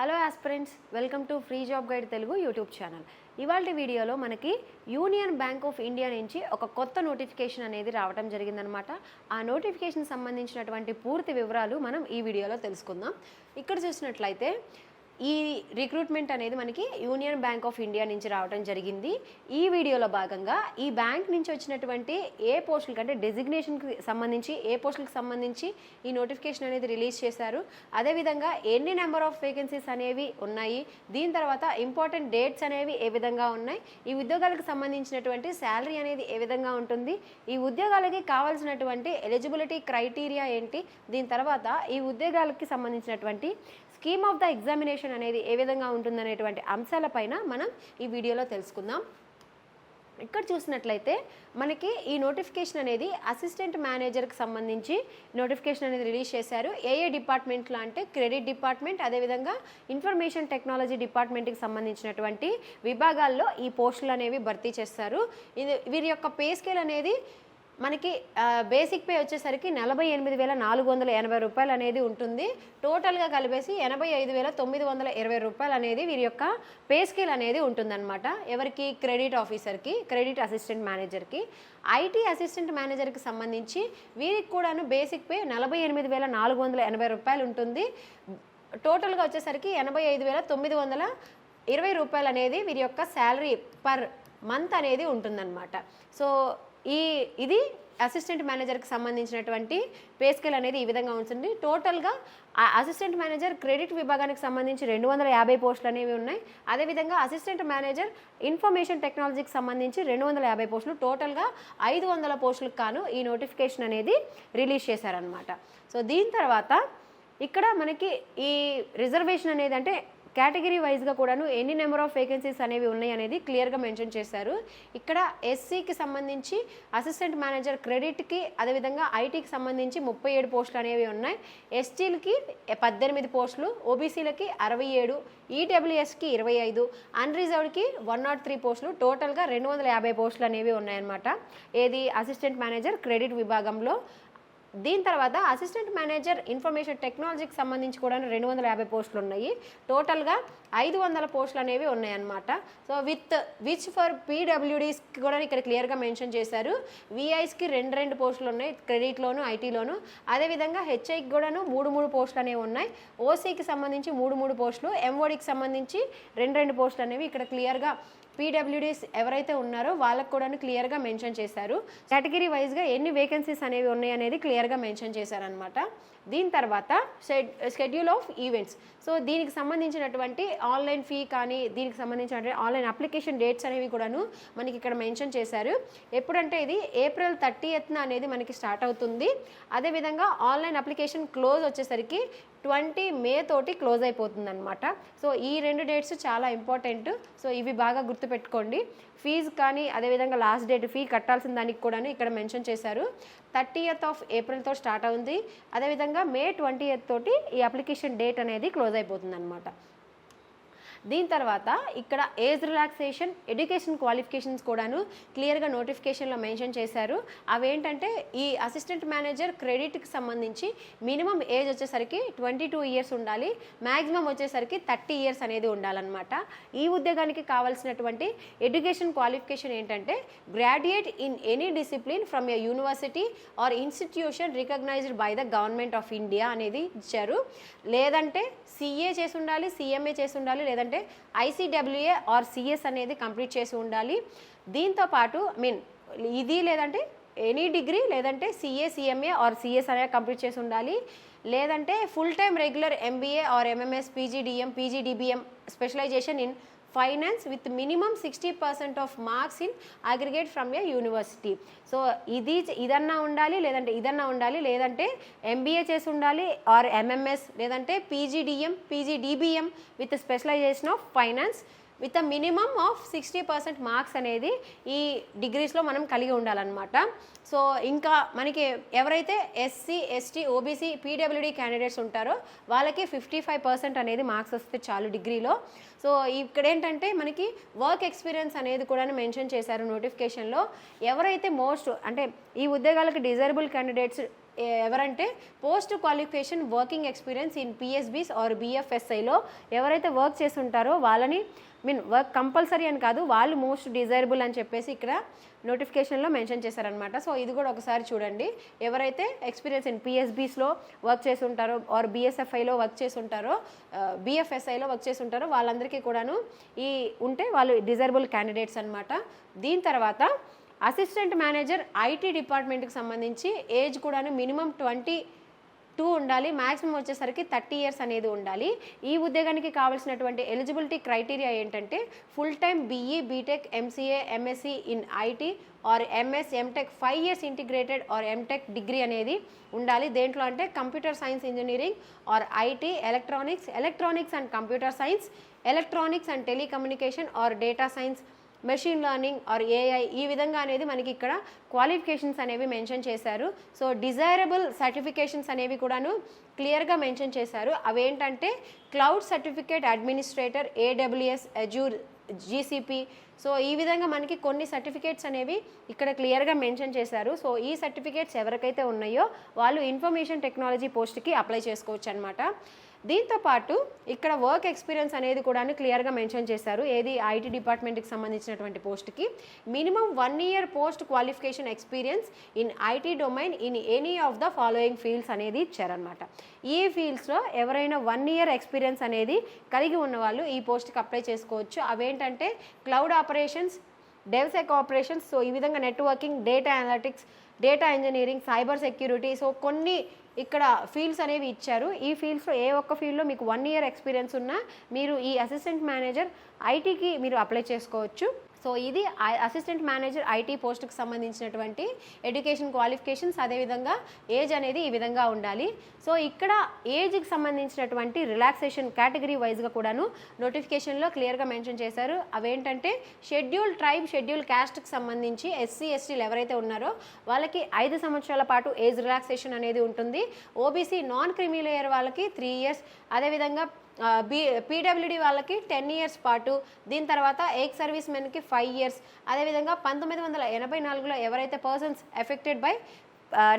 Hello aspirants, welcome to free job guide Telugu YouTube channel. ఇవాళ వీడియోలో మనకి యూనియన్ బ్యాంక్ ఆఫ్ ఇండియా నుంచి ఒక కొత్త నోటిఫికేషన్ అనేది రావడం జరిగిందనమాట. ఆ నోటిఫికేషన్ సంబంధించినటువంటి పూర్తి వివరాలు మనం ఈ వీడియోలో తెలుసుకుందాం. ఇక్కడ చూసినట్లయితే ఈ రిక్రూట్మెంట్ అనేది మనకి యూనియన్ బ్యాంక్ ఆఫ్ ఇండియా నుంచి రావడం జరిగింది. ఈ వీడియోలో భాగంగా ఈ బ్యాంక్ నుంచి వచ్చినటువంటి ఏ పోస్టులకి అంటే డెసిగ్నేషన్కి సంబంధించి ఏ పోస్టులకు సంబంధించి ఈ నోటిఫికేషన్ అనేది రిలీజ్ చేశారు, అదేవిధంగా ఎన్ని నెంబర్ ఆఫ్ వేకెన్సీస్ అనేవి ఉన్నాయి, దీని తర్వాత ఇంపార్టెంట్ డేట్స్ అనేవి ఏ విధంగా ఉన్నాయి, ఈ ఉద్యోగాలకు సంబంధించినటువంటి శాలరీ అనేది ఏ విధంగా ఉంటుంది, ఈ ఉద్యోగాలకి కావాల్సినటువంటి ఎలిజిబిలిటీ క్రైటీరియా ఏంటి, దీని తర్వాత ఈ ఉద్యోగాలకి సంబంధించినటువంటి స్కీమ్ ఆఫ్ ద ఎగ్జామినేషన్ అనేది ఏ విధంగా ఉంటుందనేటువంటి అంశాలపైన మనం ఈ వీడియోలో తెలుసుకుందాం. ఇక్కడ చూసినట్లయితే మనకి ఈ నోటిఫికేషన్ అనేది అసిస్టెంట్ మేనేజర్కి సంబంధించి నోటిఫికేషన్ అనేది రిలీజ్ చేశారు. ఏ డిపార్ట్మెంట్లో అంటే క్రెడిట్ డిపార్ట్మెంట్, అదేవిధంగా ఇన్ఫర్మేషన్ టెక్నాలజీ డిపార్ట్మెంట్కి సంబంధించినటువంటి విభాగాల్లో ఈ పోస్టులు అనేవి భర్తీ చేస్తారు. వీరి యొక్క పే స్కేల్ అనేది మనకి బేసిక్ పే వచ్చేసరికి 48,480 రూపాయలు అనేది ఉంటుంది. టోటల్గా కలిపేసి 85,920 రూపాయలు అనేది వీరి యొక్క పే స్కేల్ అనేది ఉంటుందన్నమాట. ఎవరికి? క్రెడిట్ ఆఫీసర్కి, క్రెడిట్ అసిస్టెంట్ మేనేజర్కి. ఐటీ అసిస్టెంట్ మేనేజర్కి సంబంధించి వీరికి కూడాను బేసిక్ పే 48,480 రూపాయలు ఉంటుంది. టోటల్గా వచ్చేసరికి 85,920 రూపాయలు అనేది వీరి యొక్క శాలరీ పర్ మంత్ అనేది ఉంటుందన్నమాట. సో ఇది అసిస్టెంట్ మేనేజర్కి సంబంధించినటువంటి పే స్కేల్ అనేది ఈ విధంగా ఉంటుంది. టోటల్గా అసిస్టెంట్ మేనేజర్ క్రెడిట్ విభాగానికి సంబంధించి 250 పోస్టులు అనేవి ఉన్నాయి. అదేవిధంగా అసిస్టెంట్ మేనేజర్ ఇన్ఫర్మేషన్ టెక్నాలజీకి సంబంధించి 250 పోస్టులు, టోటల్గా 500 పోస్టులకు కాను ఈ నోటిఫికేషన్ అనేది రిలీజ్ చేశారనమాట. సో దీని తర్వాత ఇక్కడ మనకి ఈ రిజర్వేషన్ అనేది అంటే కేటగిరీ వైజ్గా కూడాను ఎన్ని నెంబర్ ఆఫ్ వేకెన్సీస్ అనేవి ఉన్నాయి అనేది క్లియర్గా మెన్షన్ చేశారు. ఇక్కడ ఎస్సీకి సంబంధించి అసిస్టెంట్ మేనేజర్ క్రెడిట్కి, అదేవిధంగా ఐటీకి సంబంధించి 37 పోస్టులు అనేవి ఉన్నాయి. ఎస్టీలకి 18 పోస్టులు, ఓబీసీలకి 67, ఈడబ్ల్యూఎస్కి 25, అన్రిజర్వ్డ్కి 103 పోస్టులు, టోటల్గా 250 పోస్టులు అనేవి ఉన్నాయన్నమాట. ఏది? అసిస్టెంట్ మేనేజర్ క్రెడిట్ విభాగంలో. దీని తర్వాత అసిస్టెంట్ మేనేజర్ ఇన్ఫర్మేషన్ టెక్నాలజీకి సంబంధించి కూడా 250 పోస్టులు ఉన్నాయి. టోటల్గా 500 పోస్టులు అనేవి ఉన్నాయన్నమాట. సో విచ్ ఫర్ పీడబ్ల్యూడీస్కి కూడా ఇక్కడ క్లియర్గా మెన్షన్ చేశారు. విఐస్కి 2 పోస్టులు ఉన్నాయి క్రెడిట్లోను, ఐటీలోను. అదేవిధంగా హెచ్ఐకి కూడాను 3 పోస్టులు అనేవి ఉన్నాయి. ఓసీకి సంబంధించి 3 పోస్టులు, ఎంఓడికి సంబంధించి 2 పోస్టులు అనేవి ఇక్కడ క్లియర్గా పీడబ్ల్యూడీస్ ఎవరైతే ఉన్నారో వాళ్ళకు కూడా క్లియర్గా మెన్షన్ చేశారు. కేటగిరీ వైజ్గా ఎన్ని వేకెన్సీస్ అనేవి ఉన్నాయి అనేది క్లియర్గా మెన్షన్ చేశారనమాట. దీని తర్వాత షెడ్యూల్ ఆఫ్ ఈవెంట్స్. సో దీనికి సంబంధించినటువంటి ఆన్లైన్ ఫీ కానీ దీనికి సంబంధించినటువంటి ఆన్లైన్ అప్లికేషన్ డేట్స్ అనేవి కూడాను మనకి ఇక్కడ మెన్షన్ చేశారు. ఎప్పుడంటే ఇది April 30th అనేది మనకి స్టార్ట్ అవుతుంది. అదేవిధంగా ఆన్లైన్ అప్లికేషన్ క్లోజ్ వచ్చేసరికి 20 May తోటి క్లోజ్ అయిపోతుంది అనమాట. సో ఈ 2 డేట్స్ చాలా ఇంపార్టెంట్. సో ఇవి బాగా గుర్తుపెట్టుకోండి. ఫీజు కానీ అదేవిధంగా లాస్ట్ డేట్ ఫీ కట్టాల్సిన దానికి కూడా ఇక్కడ మెన్షన్ చేశారు. 30th April స్టార్ట్ అవుతుంది. అదేవిధంగా May 20th తోటి ఈ అప్లికేషన్ డేట్ అనేది క్లోజ్ అయిపోతుంది అనమాట. దీని తర్వాత ఇక్కడ ఏజ్ రిలాక్సేషన్, ఎడ్యుకేషన్ క్వాలిఫికేషన్స్ కూడాను క్లియర్గా నోటిఫికేషన్లో మెన్షన్ చేశారు. అవేంటంటే ఈ అసిస్టెంట్ మేనేజర్ క్రెడిట్కి సంబంధించి మినిమం ఏజ్ వచ్చేసరికి 22 years ఉండాలి, మ్యాక్సిమం వచ్చేసరికి 30 years అనేది ఉండాలన్నమాట. ఈ ఉద్యోగానికి కావాల్సినటువంటి ఎడ్యుకేషన్ క్వాలిఫికేషన్ ఏంటంటే graduate in any discipline from a university or institution recognised by the government of India అనేది ఇచ్చారు. లేదంటే సిఏ చేసి ఉండాలి, సిఎంఏ చేసి ఉండాలి, లేదంటే ఐసీడబ్ల్యూఏ ఆర్ సిఎస్ అనేది కంప్లీట్ చేసి ఉండాలి. దీంతో పాటు ఇది లేదంటే ఎనీ డిగ్రీ, లేదంటే సిఏ, సిఎంఏ ఆర్ సిఎస్ అనేది కంప్లీట్ చేసి ఉండాలి. లేదంటే full time regular MBA or MMS, PGDM, PGDBM specialization in finance with minimum 60% of marks in aggregate from a university. So ఇదన్నా ఉండాలి, లేదంటే ఇదన్నా ఉండాలి, లేదంటే ఎంబీఏ చేసి ఉండాలి ఆర్ ఎంఎంఎస్, లేదంటే PGDM, PGDBM with specialization of finance with a minimum of 60% marks అనేది ఈ డిగ్రీస్లో మనం కలిగి ఉండాలన్నమాట. సో ఇంకా మనకి ఎవరైతే SC, ST, OBC, PWD candidates ఉంటారో వాళ్ళకి 55% అనేది మార్క్స్ వస్తే చాలు డిగ్రీలో. సో ఇక్కడ ఏంటంటే మనకి వర్క్ ఎక్స్పీరియన్స్ అనేది కూడా మెన్షన్ చేశారు నోటిఫికేషన్లో. ఎవరైతే అంటే ఈ ఉద్యోగాలకి డిజైరబుల్ క్యాండిడేట్స్ ఎవరంటే post qualification working experience in PSBs or బిఎఫ్ఎస్ఐలో ఎవరైతే వర్క్ చేసి ఉంటారో వాళ్ళని వర్క్ కంపల్సరీ అని కాదు, వాళ్ళు మోస్ట్ డిజైరబుల్ అని చెప్పేసి ఇక్కడ నోటిఫికేషన్లో మెన్షన్ చేశారనమాట. సో ఇది కూడా ఒకసారి చూడండి. ఎవరైతే ఎక్స్పీరియన్స్ ఇన్ పిఎస్బీస్లో వర్క్ చేసి ఉంటారో ఆర్ బిఎస్ఎఫ్ఐలో వర్క్ చేసి ఉంటారో బిఎఫ్ఎస్ఐలో వర్క్ చేసి ఉంటారో వాళ్ళందరికీ కూడాను ఈ ఉంటే వాళ్ళు డిజైరబుల్ క్యాండిడేట్స్ అనమాట. దీని తర్వాత అసిస్టెంట్ మేనేజర్ ఐటీ డిపార్ట్మెంట్కి సంబంధించి ఏజ్ కూడాను మినిమం 22 ఉండాలి, మ్యాక్సిమం వచ్చేసరికి 30 years అనేది ఉండాలి. ఈ ఉద్యోగానికి కావాల్సినటువంటి ఎలిజిబిలిటీ క్రైటీరియా ఏంటంటే full time BE BTech MCA MSc in IT or MS MTech 5 years integrated or MTech degree అనేది ఉండాలి. దేంట్లో అంటే computer science engineering or IT, electronics and computer science, electronics and telecommunication or data science, machine learning or AI, ఈ విధంగా అనేది మనకి ఇక్కడ qualifications అనేవి మెన్షన్ చేశారు. సో డిజైరబుల్ సర్టిఫికేషన్స్ అనేవి కూడాను క్లియర్గా మెన్షన్ చేశారు. అవేంటంటే cloud certificate administrator, AWS, Azure, GCP. So ఈ విధంగా మనకి కొన్ని సర్టిఫికేట్స్ అనేవి ఇక్కడ క్లియర్గా మెన్షన్ చేశారు. సో ఈ సర్టిఫికేట్స్ ఎవరికైతే ఉన్నాయో వాళ్ళు ఇన్ఫర్మేషన్ టెక్నాలజీ పోస్ట్కి అప్లై చేసుకోవచ్చు అనమాట. దీంతో పాటు ఇక్కడ వర్క్ ఎక్స్పీరియన్స్ అనేది కూడా క్లియర్గా మెన్షన్ చేశారు. ఏది ఐటీ డిపార్ట్మెంట్కి సంబంధించినటువంటి పోస్ట్కి minimum 1 year post qualification experience in IT domain in any of the following fields అనేది ఇచ్చారనమాట. ఈ ఫీల్డ్స్లో ఎవరైనా 1 year ఎక్స్పీరియన్స్ అనేది కలిగి ఉన్న వాళ్ళు ఈ పోస్ట్కి అప్లై చేసుకోవచ్చు. అవేంటంటే క్లౌడ్ ఆపరేషన్స్, డెవ్సెక్ ఆపరేషన్స్, సో ఈ విధంగా networking, data analytics, data engineering, cyber security, so కొన్ని ఇక్కడ ఫీల్డ్స్ అనేవి ఇచ్చారు. ఈ ఫీల్డ్స్లో ఏ ఒక్క ఫీల్డ్లో మీకు 1 year ఎక్స్పీరియన్స్ ఉన్నా మీరు ఈ అసిస్టెంట్ మేనేజర్ ఐటీకి మీరు అప్లై చేసుకోవచ్చు. సో ఇది అసిస్టెంట్ మేనేజర్ ఐటీ పోస్ట్కి సంబంధించినటువంటి ఎడ్యుకేషన్ క్వాలిఫికేషన్స్, అదేవిధంగా ఏజ్ అనేది ఈ విధంగా ఉండాలి. సో ఇక్కడ ఏజ్కి సంబంధించినటువంటి రిలాక్సేషన్ కేటగిరీ వైజ్గా కూడాను నోటిఫికేషన్లో క్లియర్గా మెన్షన్ చేశారు. అవేంటంటే షెడ్యూల్ ట్రైబ్, షెడ్యూల్ క్యాస్ట్కి సంబంధించి ఎస్సీ ఎస్టీలు ఎవరైతే ఉన్నారో వాళ్ళకి 5 సంవత్సరాల పాటు ఏజ్ రిలాక్సేషన్ అనేది ఉంటుంది. ఓబీసీ నాన్ క్రిమీ లేయర్ వాళ్ళకి 3 years, అదేవిధంగా పీడబ్ల్యూడి వాళ్ళకి 10 years పాటు, దీని తర్వాత ఎక్స్ సర్వీస్ మెన్కి 5 years, అదేవిధంగా 1984లో ఎవరైతే పర్సన్స్ ఎఫెక్టెడ్ బై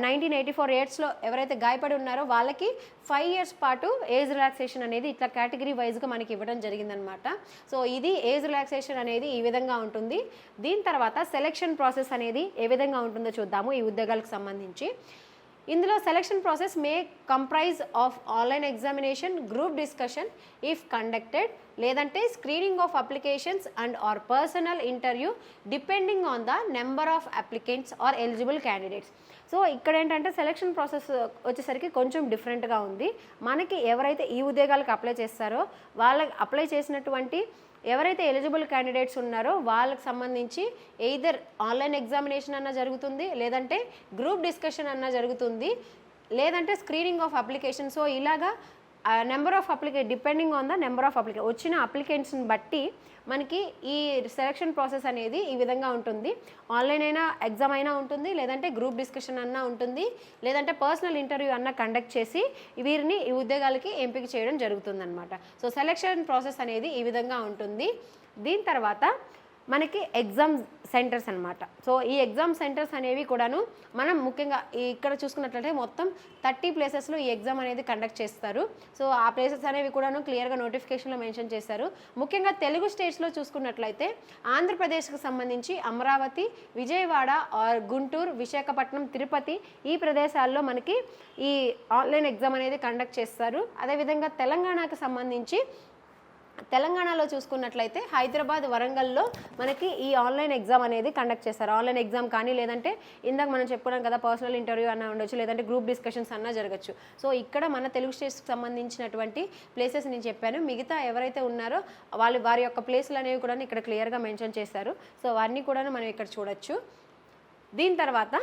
1984 ఎయిడ్స్లో ఎవరైతే గాయపడి ఉన్నారో వాళ్ళకి 5 years పాటు ఏజ్ రిలాక్సేషన్ అనేది ఇట్లా కేటగిరీ వైజ్గా మనకి ఇవ్వడం జరిగిందనమాట. సో ఇది ఏజ్ రిలాక్సేషన్ అనేది ఈ విధంగా ఉంటుంది. దీని తర్వాత సెలెక్షన్ ప్రాసెస్ అనేది ఏ విధంగా ఉంటుందో చూద్దాము ఈ ఉద్యోగాలకు సంబంధించి. ఇందులో selection process may comprise of online examination, group discussion if conducted, లేదంటే screening of applications and or personal interview depending on the number of applicants or eligible candidates. So ఇక్కడ ఏంటంటే సెలక్షన్ ప్రాసెస్ వచ్చేసరికి కొంచెం డిఫరెంట్గా ఉంది. మనకి ఎవరైతే ఈ ఉద్యోగాలకు అప్లై చేస్తారో వాళ్ళకి అప్లై చేసినటువంటి ఎవరైతే ఎలిజిబుల్ క్యాండిడేట్స్ ఉన్నారో వాళ్ళకి సంబంధించి ఎయిదర్ ఆన్లైన్ ఎగ్జామినేషన్ అన్న జరుగుతుంది, లేదంటే గ్రూప్ డిస్కషన్ అన్న జరుగుతుంది, లేదంటే స్క్రీనింగ్ ఆఫ్ అప్లికేషన్. సో ఇలాగా number of depending on the number of వచ్చిన అప్లికెంట్స్ని బట్టి మనకి ఈ సెలక్షన్ ప్రాసెస్ అనేది ఈ విధంగా ఉంటుంది. ఆన్లైన్ అయినా ఎగ్జామ్ అయినా ఉంటుంది, లేదంటే గ్రూప్ డిస్కషన్ అన్నా ఉంటుంది, లేదంటే పర్సనల్ ఇంటర్వ్యూ అన్నా కండక్ట్ చేసి వీరిని ఈ ఉద్యోగాలకి ఎంపిక చేయడం జరుగుతుందన్నమాట. సో సెలక్షన్ ప్రాసెస్ అనేది ఈ విధంగా ఉంటుంది. దీని తర్వాత మనకి ఎగ్జామ్ సెంటర్స్ అనమాట. సో ఈ ఎగ్జామ్ సెంటర్స్ అనేవి కూడాను మనం ముఖ్యంగా ఇక్కడ చూసుకున్నట్లయితే మొత్తం 30 places ఈ ఎగ్జామ్ అనేది కండక్ట్ చేస్తారు. సో ఆ ప్లేసెస్ అనేవి కూడాను క్లియర్గా నోటిఫికేషన్లో మెన్షన్ చేశారు. ముఖ్యంగా తెలుగు స్టేట్స్లో చూసుకున్నట్లయితే ఆంధ్రప్రదేశ్కి సంబంధించి అమరావతి, విజయవాడ, గుంటూరు, విశాఖపట్నం, తిరుపతి ఈ ప్రదేశాల్లో మనకి ఈ ఆన్లైన్ ఎగ్జామ్ అనేది కండక్ట్ చేస్తారు. అదేవిధంగా తెలంగాణకు సంబంధించి తెలంగాణలో చూసుకున్నట్లయితే హైదరాబాద్, వరంగల్లో మనకి ఈ ఆన్లైన్ ఎగ్జామ్ అనేది కండక్ట్ చేస్తారు. ఆన్లైన్ ఎగ్జామ్ కానీ, లేదంటే ఇందాక మనం చెప్పుకున్నాం కదా పర్సనల్ ఇంటర్వ్యూ అన్న ఉండొచ్చు, లేదంటే గ్రూప్ డిస్కషన్స్ అన్నా జరగచ్చు. సో ఇక్కడ మన తెలుగు స్టేట్స్కి సంబంధించినటువంటి ప్లేసెస్ నేను చెప్పాను. మిగతా ఎవరైతే ఉన్నారో వారి యొక్క ప్లేసులు అనేవి కూడా ఇక్కడ క్లియర్గా మెన్షన్ చేశారు. సో అవన్నీ కూడా మనం ఇక్కడ చూడొచ్చు. దీని తర్వాత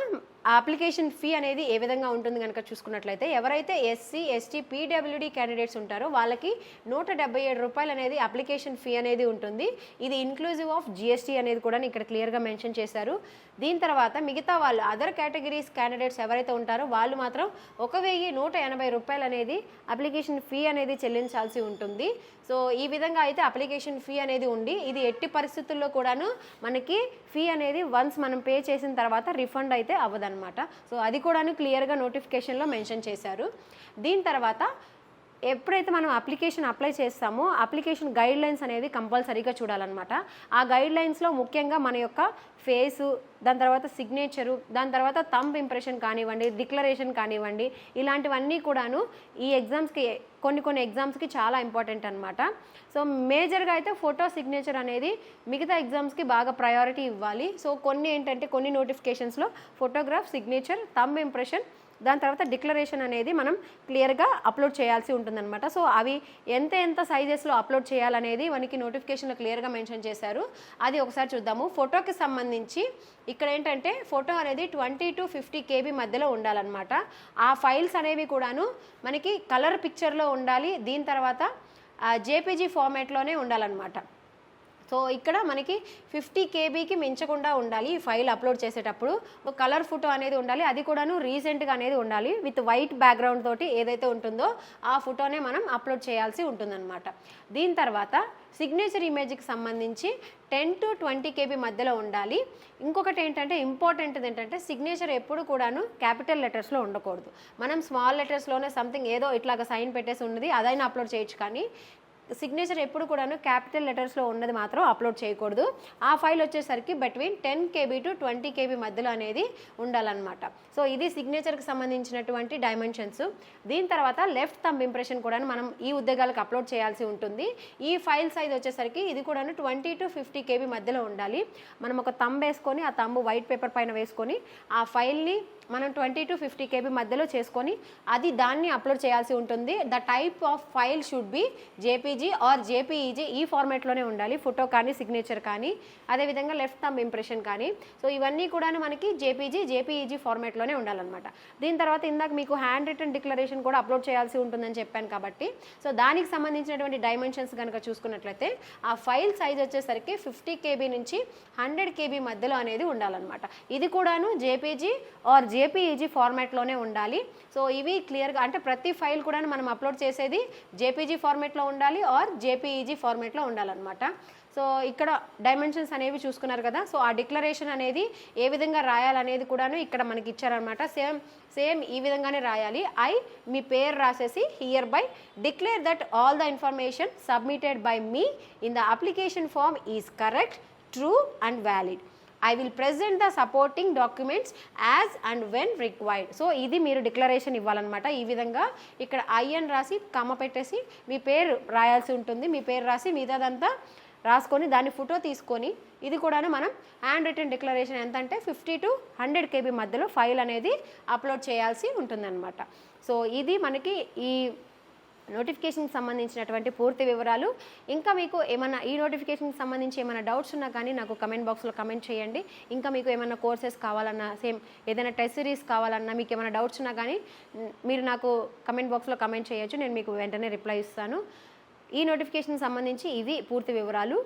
అప్లికేషన్ ఫీ అనేది ఏ విధంగా ఉంటుంది కనుక చూసుకున్నట్లయితే ఎవరైతే ఎస్సీ ఎస్టీ పీడబ్ల్యూడి క్యాండిడేట్స్ ఉంటారో వాళ్ళకి 177 రూపాయలు అనేది అప్లికేషన్ ఫీ అనేది ఉంటుంది. ఇది ఇన్క్లూజివ్ ఆఫ్ జిఎస్టీ అనేది కూడా ఇక్కడ క్లియర్గా మెన్షన్ చేశారు. దీని తర్వాత మిగతా వాళ్ళు అదర్ కేటగిరీస్ క్యాండిడేట్స్ ఎవరైతే ఉంటారో వాళ్ళు మాత్రం 1180 రూపాయలు అనేది అప్లికేషన్ ఫీ అనేది చెల్లించాల్సి ఉంటుంది. సో ఈ విధంగా అయితే అప్లికేషన్ ఫీ అనేది ఉండి ఇది ఎట్టి పరిస్థితుల్లో కూడాను మనకి ఫీ అనేది వన్స్ మనం పే చేసిన తర్వాత రిఫండ్ అయితే అవ్వదన్నమాట. ఉండాలన్నమాట. సో అది కూడాను క్లియర్గా నోటిఫికేషన్లో మెన్షన్ చేశారు. దీని తర్వాత ఎప్పుడైతే మనం అప్లికేషన్ అప్లై చేస్తామో అప్లికేషన్ గైడ్ లైన్స్ అనేవి కంపల్సరీగా చూడాలన్నమాట. ఆ గైడ్ లైన్స్లో ముఖ్యంగా మన యొక్క ఫేసు, దాని తర్వాత సిగ్నేచరు, దాని తర్వాత థంబ్ ఇంప్రెషన్ కానివ్వండి, డిక్లరేషన్ కానివ్వండి, ఇలాంటివన్నీ కూడాను ఈ ఎగ్జామ్స్కి కొన్ని ఎగ్జామ్స్కి చాలా ఇంపార్టెంట్ అనమాట. సో మేజర్గా అయితే ఫోటో సిగ్నేచర్ అనేది మిగతా ఎగ్జామ్స్కి బాగా ప్రయారిటీ ఇవ్వాలి. సో కొన్ని ఏంటంటే కొన్ని నోటిఫికేషన్స్లో ఫోటోగ్రాఫ్, సిగ్నేచర్, థంబ్ ఇంప్రెషన్, దాని తర్వాత డిక్లరేషన్ అనేది మనం క్లియర్గా అప్లోడ్ చేయాల్సి ఉంటుందన్నమాట. సో అవి ఎంత సైజెస్లో అప్లోడ్ చేయాలనేది మనకి నోటిఫికేషన్లో క్లియర్గా మెన్షన్ చేశారు. అది ఒకసారి చూద్దాము. ఫోటోకి సంబంధించి ఇక్కడ ఏంటంటే ఫోటో అనేది 20 to 50 KB మధ్యలో ఉండాలన్నమాట. ఆ ఫైల్స్ అనేవి కూడాను మనకి కలర్ పిక్చర్లో ఉండాలి. దీని తర్వాత జేపీజీ ఫార్మాట్లోనే ఉండాలన్నమాట. సో ఇక్కడ మనకి 50 KBకి మించకుండా ఉండాలి ఈ ఫైల్ అప్లోడ్ చేసేటప్పుడు. కలర్ ఫోటో అనేది ఉండాలి, అది కూడాను రీసెంట్గా అనేది ఉండాలి. విత్ వైట్ బ్యాక్గ్రౌండ్ తోటి ఏదైతే ఉంటుందో ఆ ఫోటోనే మనం అప్లోడ్ చేయాల్సి ఉంటుందన్నమాట. దీని తర్వాత సిగ్నేచర్ ఇమేజ్కి సంబంధించి 10 to 20 KB మధ్యలో ఉండాలి. ఇంకొకటి ఏంటంటే ఇంపార్టెంట్ ఏంటంటే సిగ్నేచర్ ఎప్పుడు కూడాను క్యాపిటల్ లెటర్స్లో ఉండకూడదు. మనం స్మాల్ లెటర్స్లోనే సంథింగ్ ఏదో ఇట్లాగా సైన్ పెట్టేసి ఉన్నది అదైనా అప్లోడ్ చేయొచ్చు, కానీ సిగ్నేచర్ ఎప్పుడు కూడాను క్యాపిటల్ లెటర్స్లో ఉన్నది మాత్రం అప్లోడ్ చేయకూడదు. ఆ ఫైల్ వచ్చేసరికి బిట్వీన్ 10 KB to 20 KB మధ్యలో అనేది ఉండాలన్నమాట. సో ఇది సిగ్నేచర్కి సంబంధించినటువంటి డైమెన్షన్స్. దీని తర్వాత లెఫ్ట్ థంబ్ ఇంప్రెషన్ కూడా మనం ఈ ఉద్యోగాలకు అప్లోడ్ చేయాల్సి ఉంటుంది. ఈ ఫైల్ సైజ్ వచ్చేసరికి ఇది కూడాను 20 to 50 KB మధ్యలో ఉండాలి. మనం ఒక థంబ్ వేసుకొని ఆ థంబ్ వైట్ పేపర్ పైన వేసుకొని ఆ ఫైల్ని మనం 20 to 50 KB మధ్యలో చేసుకొని దాన్ని అప్లోడ్ చేయాల్సి ఉంటుంది. The type of file should be JPG are JPEG, ఈ ఫార్మాట్లోనే ఉండాలి. ఫోటో కానీ సిగ్నేచర్ కానీ అదేవిధంగా లెఫ్ట్ థంబ్ ఇంప్రెషన్ కానీ. సో ఇవన్నీ కూడా మనకి జేపీఈజీ ఫార్మాట్లోనే ఉండాలన్నమాట. దీని తర్వాత ఇందాక మీకు హ్యాండ్ రిటన్ డిక్లరేషన్ కూడా అప్లోడ్ చేయాల్సి ఉంటుందని చెప్పాను కాబట్టి సో దానికి సంబంధించినటువంటి డైమెన్షన్స్ కనుక చూసుకున్నట్లయితే ఆ ఫైల్ సైజ్ వచ్చేసరికి 50 KB నుంచి 100 KB మధ్యలో అనేది ఉండాలన్నమాట. ఇది కూడాను జేపీజీ ఆర్ జేపీఈజీ ఫార్మాట్లోనే ఉండాలి. సో ఇవి క్లియర్గా అంటే ప్రతి ఫైల్ కూడా మనం అప్లోడ్ చేసేది జేపీజీ ఫార్మాట్లో ఉండాలి ఆర్ జేపీఈజీ ఫార్మాట్లో ఉండాలన్నమాట. సో ఇక్కడ డైమెన్షన్స్ అనేవి చూసుకున్నారు కదా. సో ఆ డిక్లరేషన్ అనేది ఏ విధంగా రాయాలనేది కూడాను ఇక్కడ మనకి ఇచ్చారనమాట. సేమ్ ఈ విధంగానే రాయాలి. మీ పేరు రాసేసి hereby declare that all the information submitted by me in the application form is correct, true and valid. I will present the supporting documents as and when required. So ఇది మీరు declaration ఇవ్వాలన్నమాట. ఈ విధంగా ఇక్కడ IN రాసి కమ్మ పెట్టేసి మీ పేరు రాయాల్సి ఉంటుంది. మీ పేరు రాసి మిగతాదంతా రాసుకొని దాన్ని ఫోటో తీసుకొని ఇది కూడాను మనం హ్యాండ్ రిటన్ డిక్లరేషన్ ఎంత అంటే 50 to 100 KB మధ్యలో ఫైల్ అనేది అప్లోడ్ చేయాల్సి ఉంటుందన్నమాట. సో ఇది మనకి ఈ నోటిఫికేషన్కి సంబంధించినటువంటి పూర్తి వివరాలు. ఇంకా మీకు ఏమైనా ఈ నోటిఫికేషన్కి సంబంధించి ఏమైనా డౌట్స్ ఉన్నా కానీ నాకు కమెంట్ బాక్స్లో కమెంట్ చేయండి. ఇంకా మీకు ఏమైనా కోర్సెస్ కావాలన్నా, సేమ్ ఏదైనా టెస్ట్ సిరీస్ కావాలన్నా, మీకు ఏమైనా డౌట్స్ ఉన్నా కానీ మీరు నాకు కమెంట్ బాక్స్లో కమెంట్ చేయొచ్చు. నేను మీకు వెంటనే రిప్లై ఇస్తాను. ఈ నోటిఫికేషన్కి సంబంధించి ఇవి పూర్తి వివరాలు.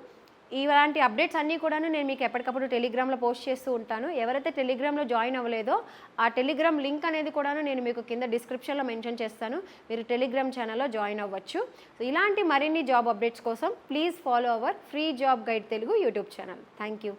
ఇలాంటి అప్డేట్స్ అన్నీ కూడా నేను మీకు ఎప్పటికప్పుడు టెలిగ్రామ్లో పోస్ట్ చేస్తూ ఉంటాను. ఎవరైతే టెలిగ్రామ్లో జాయిన్ అవ్వలేదో ఆ టెలిగ్రామ్ లింక్ అనేది కూడా నేను మీకు కింద డిస్క్రిప్షన్లో మెన్షన్ చేస్తాను. మీరు టెలిగ్రామ్ ఛానల్లో జాయిన్ అవ్వచ్చు. సో ఇలాంటి మరిన్ని జాబ్ అప్డేట్స్ కోసం please follow our free job guide Telugu YouTube channel. Thank you.